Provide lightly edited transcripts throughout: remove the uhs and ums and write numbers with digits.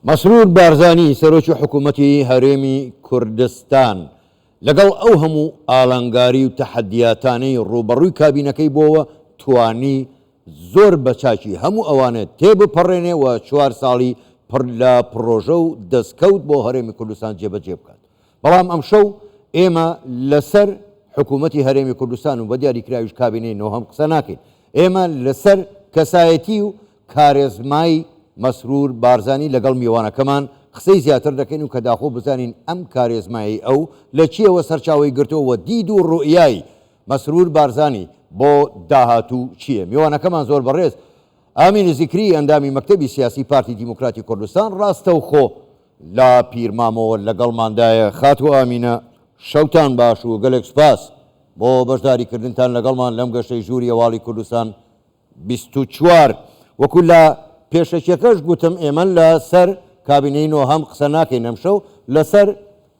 مسرور بارزانی سەرۆکی حکوومەتی هەرێمی کوردستان لەگەڵ ئەو هەموو ئاڵنگاری و تەحەدیاتانەی ڕوبەڕووی کابینەکەی بۆەوە توانی زۆر بەچاکی هەموو ئەوانە تێبپەڕێنێ و 4 ساڵی پڕ لە پرۆژە و دەستکەوت بۆ هەرێمی کوردستان جێبەجێ بکات. بەڵام ئەم شەو ئێمە لەسەر حکوومەتی هەرێمی کوردستان و بە دیاریکراویش کابینەی نۆهەم قسە ناکەین. ئێمە لەسەر کەسایەتی و کارێزمای مسرور بارزانی لەگەڵ میوانەکەمان قسەی زیاتر دەکەین و کە داخۆ بزانین ئەم کارێزمایی ئەو لە چیەوە سەرچاوی گرتەوە دید و ڕوئیای مسرور بارزانی بۆ داهاتوو چییە. میوانەکەمان زۆر بەڕێز ئامین زیکری ئەندامی مەکتەبی سیاسی پارتی دیموکراتی کوردستان ڕاستەوخۆ لە پیرمامەوە لەگەڵماندایە. خاتوو ئامینە شەوتان باش و گەلێک سوپاس بۆ بەشداریکردنتان لەگەڵمان لەم گەشەی ژووری هەواڵی کوردستان 24. وەکو لە پێشەکیەکەش گوتم ئێمە لەسەر کابینەی نۆهەم قسە ناکەین ئەمشەو لەسەر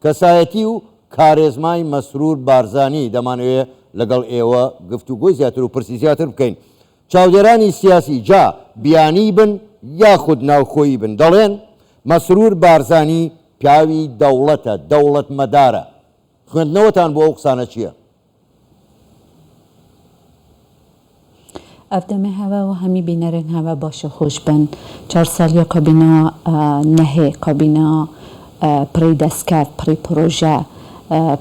کەسایەتی و کارێزمای مسرور بارزانی دەمانەوێت لەگەڵ ئێوە گفتوگۆی زیاتر و پرسی زیاتر بکەین. چاودێرانی سیاسی جا بیانی بن یاخود ناوخۆیی بن دەڵێن مسرور بارزانی پیاوی دەوڵەتە، دەوڵەت مەدارە. خوێندنەوەتان بۆ ئەو قسانە چییە؟ ئەفدەمە هەوا و هەمی بینەرن هەوا باشە خۆش بن. 4 ساڵیا کابینە نەهێ کابینە پڕی دەستکەوت پڕی پرۆژە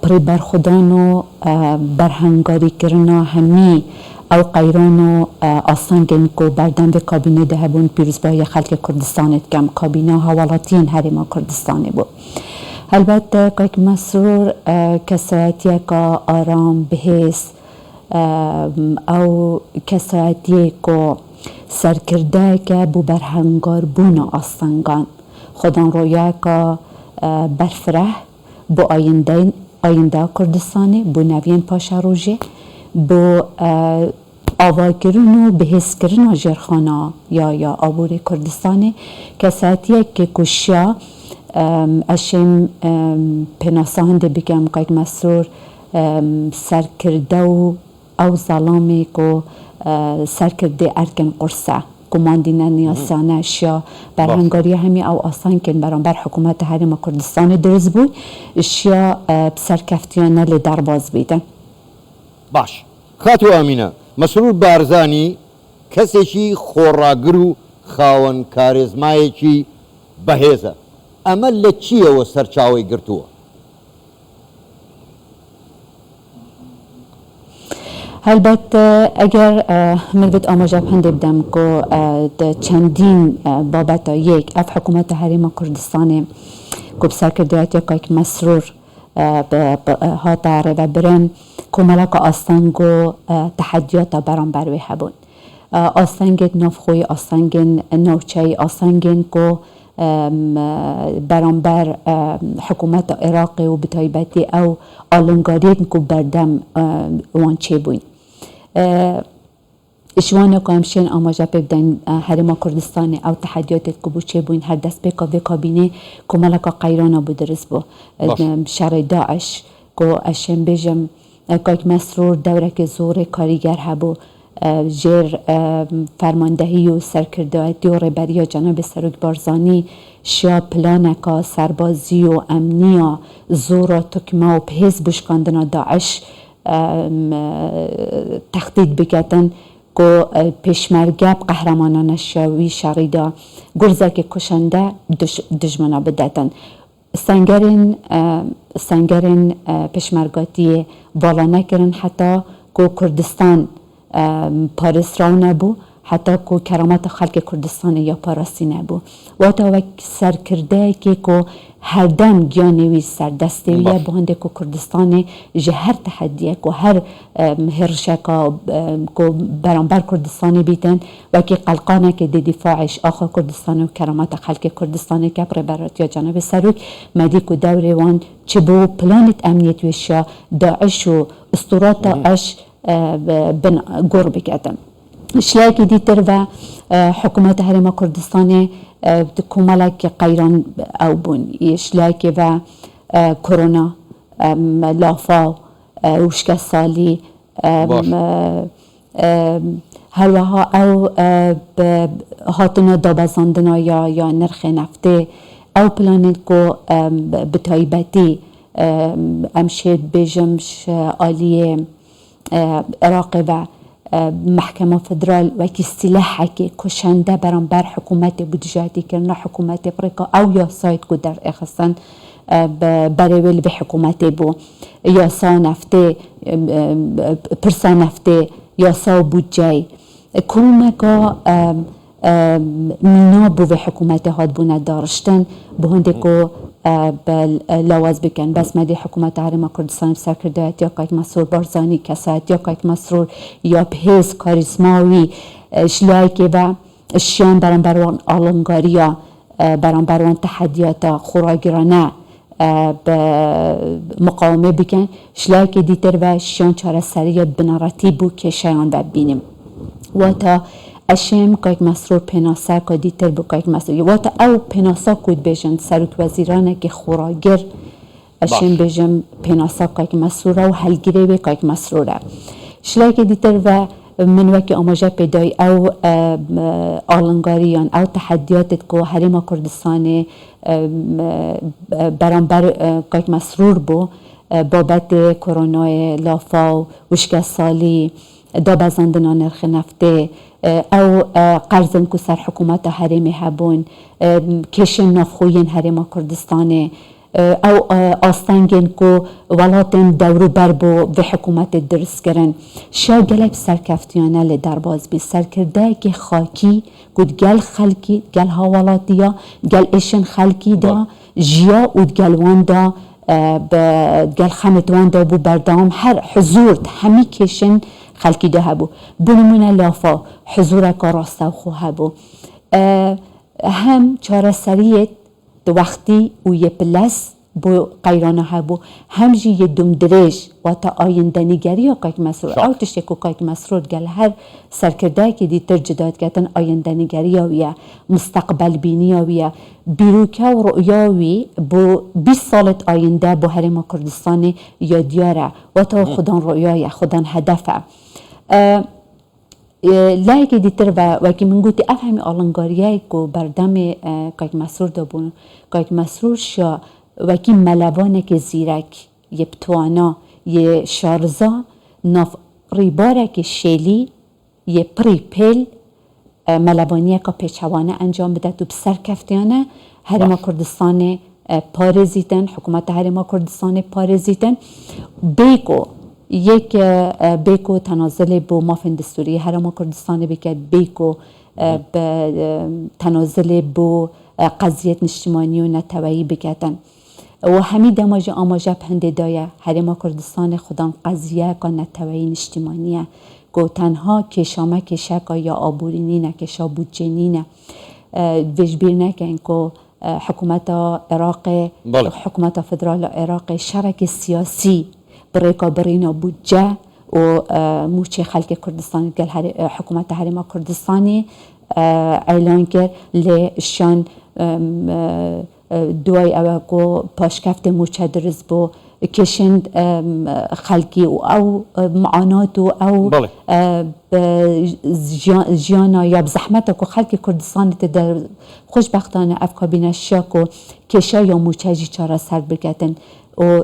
پڕی بەرخودان و بەرهەنگاریکردنا هەمی ئەو قەیران و ئاسانگن و بەردەم بە کابینە دەهەبوون پیرۆزبایی خەڵکی کوردستانت کەم کابینە هەواڵاتیین هەرێما کوردستانی بوو. هەلبەتە کاک مسرور کەسایەتیەکە ئارام بەهێز ئەو کەسایەتیەکە سەرکردەیەکە بۆ بەرهەنگاربوونە ئاسانگان خۆدان ڕۆیەکە بەرفرە بۆ ئایندە کوردستانی بۆ نەڤین پاشە ڕۆژێ بۆ ئاواکردن و بەهێزکردنە ژێرخانە یا ئابووری کوردستانی کەسایەتیەکە کوشیا ئەشێم پێناسە هەندێک بکەم کاک مسرور سەرکردە و ئەو زەڵامێک و سەرکردێ ئەرکن قورسە کوماندینە نیاسانە شیا بەرهەنگاریە هەمی ئەو ئاسانکن بەرامبەر حکوومەتە هەرێمە کوردستانی دروست بووی شیا سەرکەفتیانە لێ دەرباز بیدن. باش خاتوو ئامینە مسرور بارزانی کەسێکی خۆڕاگر و خاوەن کارێزمایەکی بەهێزە. ئەمە لە چیەوە سەرچاوی گرتووە؟ هەلبەتە ئەگەر من بێت ئاماژە هەندێ بدەم کۆ چەندین بابەتە یەک ئەف حکوومەتە هەرێمە کوردستانی کۆ بسەرکردایەتە کاک مسرور هاتە ڕێوەبرن کۆمەڵەکە ئاسانگ و تەحەدیاتە بەرامبەر وێ هەبوون. ئاسانگێک ناوخۆیی ئاسانگن ناوچەی ئاسانگن کۆ بەرامبەر حکوومەتە عێراقی و بتایبەتی ئەو ئاڵنگاریێک و بەردەم وان چێ بووین. ئشوانە کە ئەمشێن ئاماژە پێ بدەین هەرێما کوردستانی ئەو تەحەدیاتێک کە بوو چێ بووین هەر دەست پێکە بێ کابینێ کۆمەڵەکە قەیرانە بوو دروست بوو شەڕی داعش کۆ ئەشێن بێژم کاک مسرور دەورێکی زۆری کاریگەر هەبوو ژێر فەرماندەهی و سەرکردایەتی و ڕێبەریە جەنابی سەرۆک بارزانی شیا پلانەکە سەربازی و ئەمنیە زۆرە توکمە و پێز بشکاندنە داعش تەختید بکەتن کۆ پێشمەرگە قەهرەمانانە شیاوی شەڕیدا گورزێکی کوشەندە دژمنە بدەتن. سەنگەرین پێشمەرگاتیە باڵا نەکردن حتا کۆ کوردستان پارێزراو نەبوو حتا کۆ کەرامەتە خەڵکی کوردستانی یا پاراسی نەبوو واتە وەک سەرکردەیەکی کۆ هەردەم گیانێوی سەردەستێویە بۆ هەندێک و کوردستانی ji هەر تەحەدیەک و هەر هێرشێکە کۆ بەرامبەر کوردستانی بیتن وەکی قەلقانێکی دی دیفاعش ئاخا کوردستانی و کەرامەتە خەڵکی کوردستانی کە ڕێبەرەتیە جەنابی سەرۆک مەدیک و دەورێ وان چ بۆ پلانت ئەمنیەتوێشە داعش و ئستوراتە ئەش بن گۆڕ بکەتن. شیاکی دیتر و حکوومەتە هەرێمە کوردستانی کۆمەڵێکی قەیران ئەو بوون شلایکی و کۆرۆنا لافاو وشکە سالی هەروەها ئەو هاتنە دابەزاندنە یا نرخی نەفتێ او پلانت کو بتایبتی امشید بجمش آلیه عراق و محکمه فدرال وکی سلاح که کشنده برانبر حکومت بودجاتی کرنا حکومت افریقا او یا سایت کو در اخستان برای به حکومت بو یا سا نفته پرسا نفته یا سا بودجای کلمکا مینا بو به حکومت هاد بو ندارشتن بو هنده که لواز بکن بس مدی حکومت حرم کردستان سرکردایت یا که مسرور بارزانی کسایت یا که مسرور یا بهز کاریزماوی شلای که با شیان برانبروان آلنگاریا برانبروان تحدیات خوراگرانه مقاومه بکن شلای که دیتر و شیان چاره سریع بناراتی بو که شیان ببینیم و تا اشم که مسرور پناسه که دیتر بو که مسرور و تا او پناسه کود بجن سروک وزیرانه که خوراگر اشم بجن پناسه که مسروره و حلگیره به که مسروره شلای که دیتر و من وکی آماجه پیدای او آلنگاریان او تحدیاتت که حرم کردستان برانبر که مسرور بو بابت کرونا لافا وشک سالی دا بزندنا نرخ نفته او قرضن که سر حکومت حرم هبون کشن نفخوین حرم کردستان او آستانگین که ولاتن دورو بر بو به حکومت درست کرن شا گلک سرکفتیانه لدرباز بی سرکرده که خاکی گود گل خلکی گل هاولاتیا گل اشن خلکی دا جیا و گل وان دا گل خمت وان دا بو بردام هر حضور همی کشن خلکی دا هبو بنمونه لافا حضور که راسته خو هبو هم چاره سریت دو وقتی و یه پلس بو قیرانه هبو همجی یه دوم درش و تا آینده نگری یا که مسرور او تشتی که مسرور گل هر سرکرده که دیتر جداد کتن آینده نگری یا مستقبل بینی یا بیروکه و رؤیاوی بو 20 سالت آینده بو حرم کردستان یا دیاره و تا خودان رؤیای خودان هدفه لایک دیتر و وکی من گوتی افهمی آلنگاریه که بردم که مسرور دابون که مسرور شا وکی ملوانه که زیرک یه بتوانا یه شارزا ناف ریباره که شیلی یه پری پیل ملوانیه که پیچوانه انجام بده تو بسر کفتیانه حرم کردستان پارزیتن حکومت حرم کردستان پارزیتن بیکو یک بیکو تنازل بو مافن دستوری حرم کردستان بکرد بیکو تنازل بو قضیت نشتیمانی و نتوایی بکردن و همی دماج آماجه پنده دایه حرم کردستان خودان قضیه که نتوایی نشتیمانیه که تنها کشامه کشکا یا آبورینی نکشا بودجنی نه ویجبیر نکن که حکومت عراق حکومت فدرال عراق شرک سیاسی بريكا برينا بودجة وموشي خلق كردستان قال حكومة حرم كردستاني اعلان کرد لشان دوای اوکو پاشکفت موچه درز بو کشند خلقی او معانات او جیانا یا بزحمت کو خلق کردستان در خوشبختانه افکابین شاکو کشا یا موچه جی چاره سر بگتن و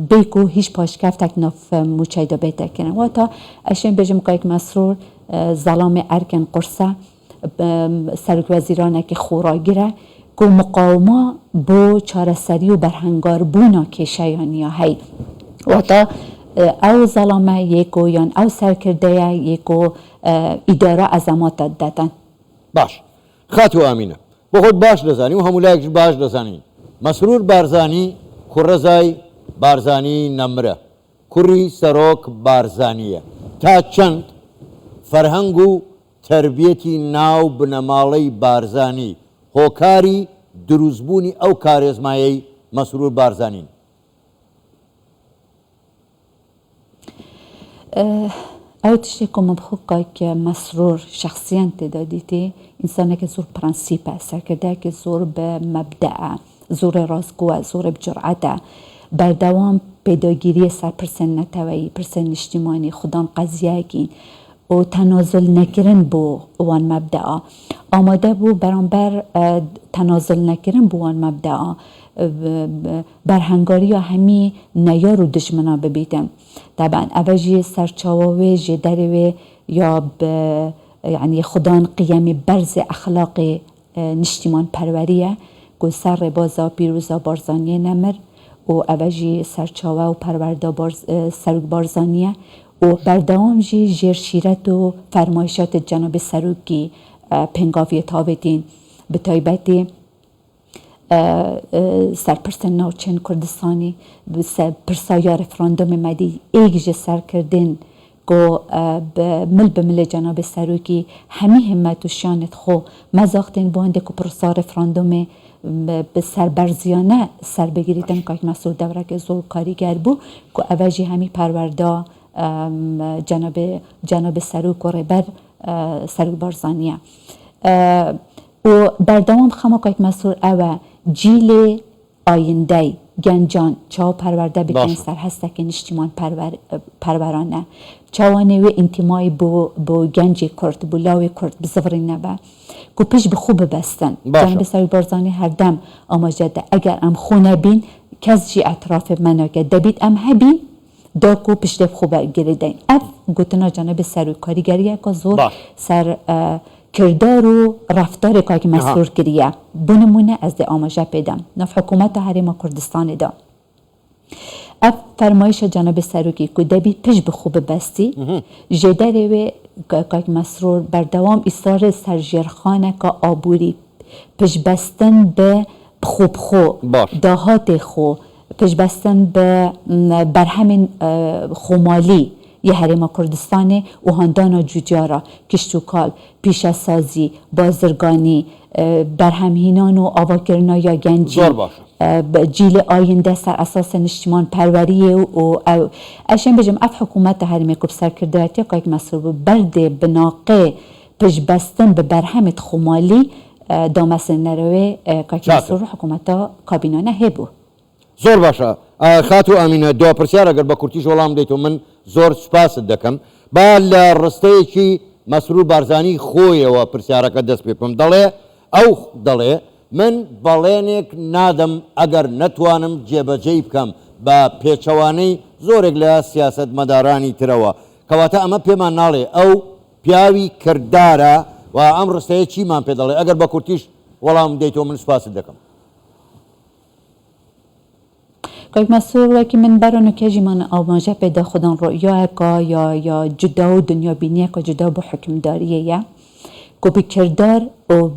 بیکو هیچ پاشکفت نف موچه دا بیتا کنن و تا اشین بجم که مسرور ظلام ارکن قرصه سرک وزیرانه که خوراگیره که مقاومه بو چارەسەری و برهنگار بونا کشایانی هی و تا او ظلامه یکو یان او سرکرده یکو اداره ازامات دادن باش خاتو آمینه با خود باش دزانی و همولایکش باش دزانی مسرور بارزانی کرزای بارزانی نمره کری سروک بارزانیه تا چند فرهنگ و تربیتی ناو بنمالی بارزانی هۆکاری دروستبوونی ئەو کارێزمایەی مەسرور بارزانین ئەو تشتێکم بخۆکای کە مەسرور شخصیان تێدا دیتێ ئینسانێکی زۆر پرەنسیپە سەرکردەیەکی زۆر بە مەبدەعە زۆر ڕاستگۆوە زۆر بجرعەتە بەردەوام پێداگیریە سەر پرسە نەتەوەیی پرسە نیشتیمانی خودان قەزیەکین و تنازل نکردن بو وان مبدأ آماده بو برانبر تنازل نکردن بو وان مبدأ برهنگاری همی نیار و دشمنا ببیتن طبعا اوجی سرچاوه جدروه یا يعني خدان قيم برز اخلاق نشتیمان پروریه گو سر بازا پیروزا بارزانیه نمر و اوجی سرچاوه و پرورده سروک بارزانیه و بردوام جی جیر شیرت و فرمایشات جناب سروکی پنگاوی تابدین به تایبتی سرپرست ناوچین کردستانی پرسایا رفراندوم مدی ایک جه سر کردین گو مل به مل جناب سروکی همی همت و شانت خو مزاختین بانده که پرسا رفراندوم به سربرزیانه سر بگیریدن که مسئول دوره که زور کاریگر بو که اوجی همی پرورده جناب سروک و ربر سروک بارزانیه و بردوام خما که مسئول اوه جیل آینده گنجان چاو پرورده بکن سر هسته که نشتیمان پرورانه چاوانه و انتمای بو گنج کرد بو لاوی کرد بزورین نبه که پیش به خوب بستن جنب سروک بارزانی هر دم آماجده اگر ام خونه بین کس جی اطراف منو که دبید ام هبین دا کو پیش خوبه گریدین اف گوتنا جنب سروک کاریگریه که زور سر کردار و رفتار که مسرور کریه بنمونه از ده آماجه پیدم نف حکومت حریم کردستان دا اف فرمایش جناب سروکی که دبی پیش به خوب بستی جدره و که مسرور بردوام اصرار سرجرخانه که آبوری پیش بستن به خوب خو داهات خو پیش بستن به برهم خومالی یه حریم کردستان و هندانا جوجارا کشتوکال پیش سازی بازرگانی برهمهینان و آواکرنا یا گنجی جیل آینده سر اساس نشتیمان پروریه و اشن بجم اف حکومت حریم کب سر کرده که مسئول برده بناقه پیش بستن به برهمت خمالی دامسن نروه که مسئول حکومت کابینانه هبو زور باشا خاتو امینه دو پرسیار اگر با کورتیش ولام دیتو من زور سپاس دکم با لرسته چی مسرور بارزانی خویه و پرسیاره که دست بیپم دله او دله من بەڵێنێک نادەم ئەگەر نەتوانم جێبەجێی بکەم بە پێچەوانەی زۆرێک لە سیاست مەدارانی ترەوە کەواتە ئەمە پێمان ناڵێ ئەو پیاوی کردارە و ئەم ڕستەیە چیمان پێ دەڵێ ئەگەر بە کورتیش وەڵام دەیتەوە من سپاست دەکەم. کاک مسئول وکی من برانو کجی من آماجه پیدا خودان رؤیا که یا جدا و دنیا بینیه که جدا با حکمداریه یا که به کردار و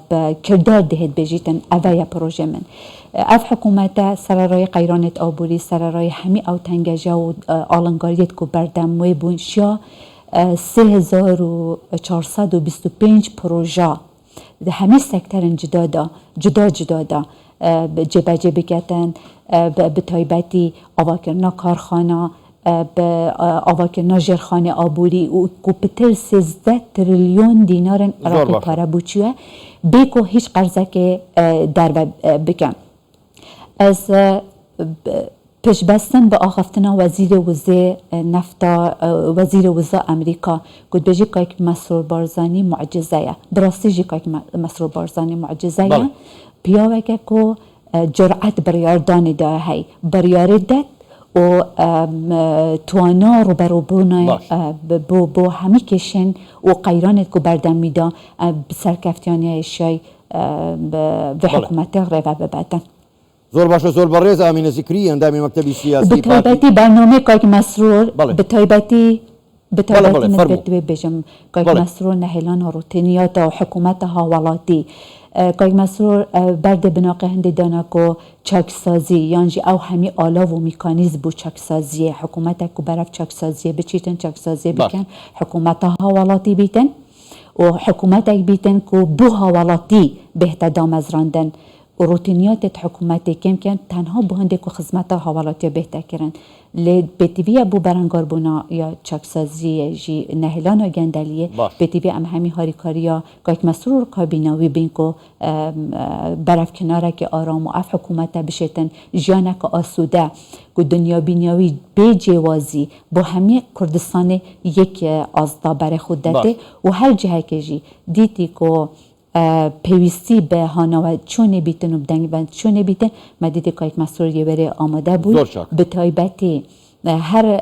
به کردار دهید بجیتن اوه یا پروژه من اف حکومت سرارای قیرانت آبوری سرارای همی او تنگجه و آلنگاریت که بردموی بونشیا 3425 پروژه ده همی سکترن جدا دا جبه بکتن به تایبتی آواکرنا کارخانه به آواکرنا جرخانه آبوری و کپتر 13 تریلیون دینار عراقی پاره بوچیه بیکو هیچ قرضه که در بکن از پیش بستن به آخفتنا وزیر وزه نفتا وزیر وزه امریکا گفت بجی که مسرور بارزانی معجزه براستی جی که مسرور بارزانی معجزه پیاوه که جرأت بریاردان دا هی بریار داد و توانا رو بروبونه بو همی کشن و قیرانت که بردم میدا سرکفتیانی شای به حکومت غیبه ببادن زور باشه زور بریز امین ذکری اندامی مکتبی سیاسی به تایبتی برنامه که مسرور به تایبتی مدبدوی بجم که مسرور نهیلان روتینیات و حکومت هاولاتی که مسرور برد بناقه هنده دانا که چاکسازی یعنی او همی آلا و میکانیزم بو چاکسازی حکومت که برف چاکسازی بچیتن چاکسازی بکن حکومت هاولاتی بیتن و حکومت بیتن که بو هاولاتی بهت دام از راندن روتینیات حکومت کم کن تنها به هنده که خدمت حوالاتی بهتر کرن لی بتیوی ابو برانگار بونا یا چکسازی جی نهلان گندلیه بتیوی ام همی هاریکاریا که مسرور کابیناوی بین که برف کناره که آرام و اف حکومت بشتن جانه که آسوده که دنیا بینیاوی به جوازی با همه کردستان یک آزدا بر خود داده و هر جهه که جی دیتی که پیوستی به هانا و چون بیتن و بدنگ بند چون بیتن ما دیدی که یک مسئول یه بره آماده بود به تایبتی هر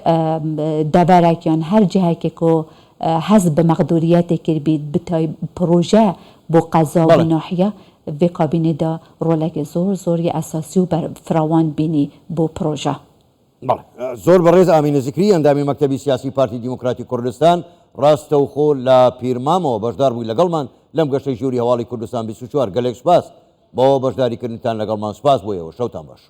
دبرکیان هر جهه که حزب مقدوریت کر بید به پروژه با قضا و ناحیه و کابینه دا رولک زوری اساسی و بر فراوان بینی با پروژه زۆر بەڕێز ئامینە زیکری ئەندامی مەکتەبی سیاسی پارتی دیموکراتی کوردستان ڕاستە و خۆ لە پیرمامەوە بەشدار بووی لەگەڵمان لەم گەشەی ژووری هەواڵی کوردستان 24 گەلێک سوپاس بەوە بەشداریکردنتان لەگەڵمان سوپاس بۆیەوە شەوتان باش.